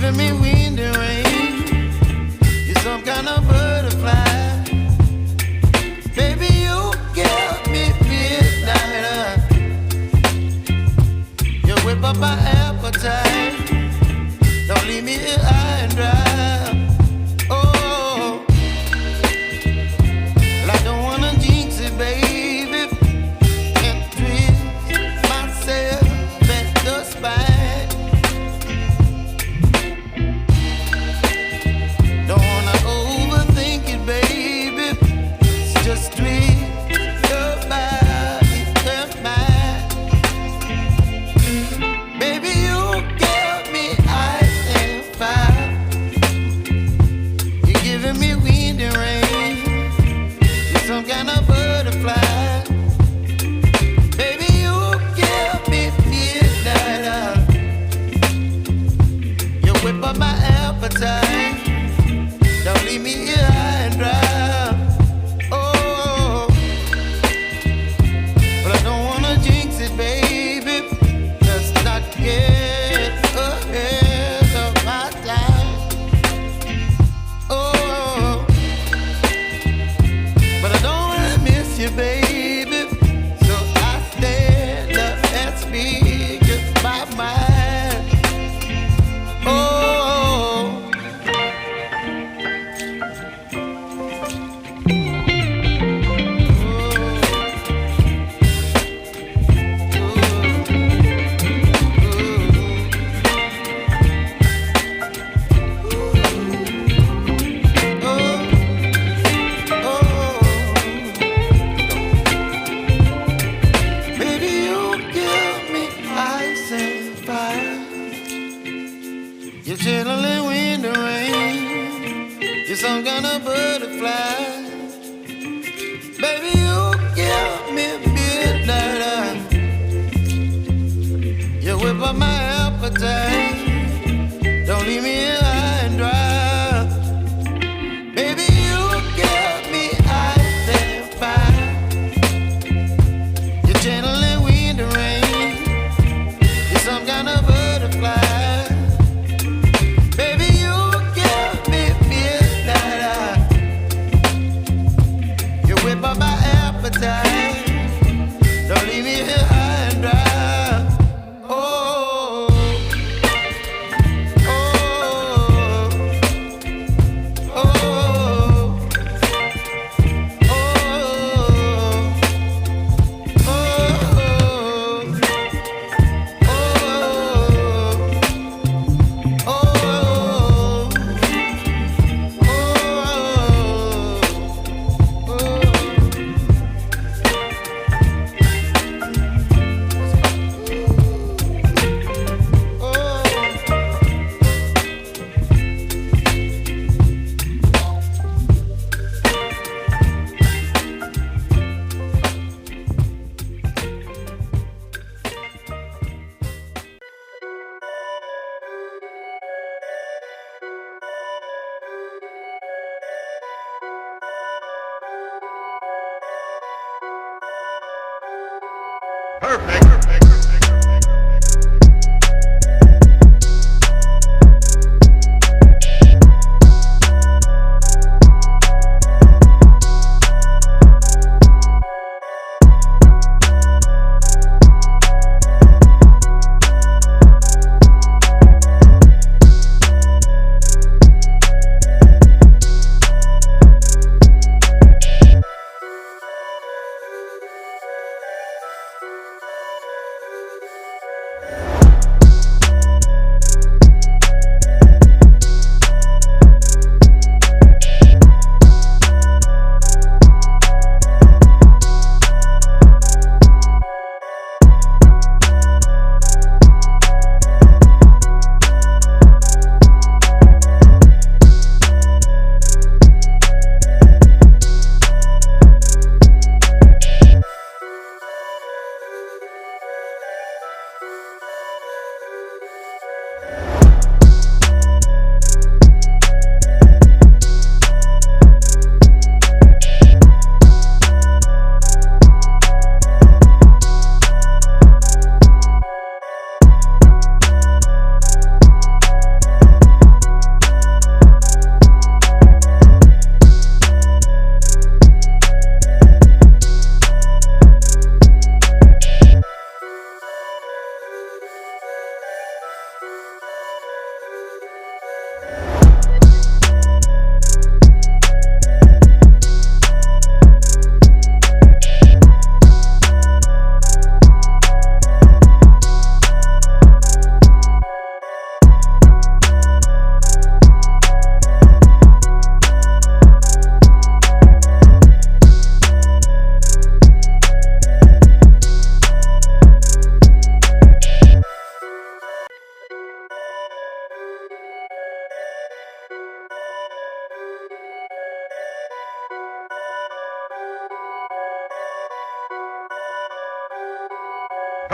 giving me wind and rain. You're some kind of butterfly. Baby, you give me midnight. You whip up my appetite. Don't leave me here high and dry. Oh, well, I don't wanna jinx it, baby, and twist myself at the spine. Don't wanna overthink it, baby. It's just twist your body and mine. Baby, you give me ice and fire. You're giving me wind and rain. You're some kind of butterfly. Baby, you give me midnight. You whip up my appetite. Don't leave me here high and dry. Oh, but I don't wanna jinx it, baby. Let's not get ahead of my time. Oh, but I don't wanna miss you, baby. So I stand up and speak just my mind. Oh. Baby, you give me ice and fire. You're channeling wind and rain. You're some kind of butterfly. Baby, you give me midnight. You whip up my appetite. Don't leave me here high and dry. Baby, you give me ice and fire. You're channeling wind and rain. You're some kind of butterfly. Baby, you give me midnight. You whip up my appetite. Don't leave me here high and dry. Oh, oh,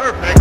Perfect.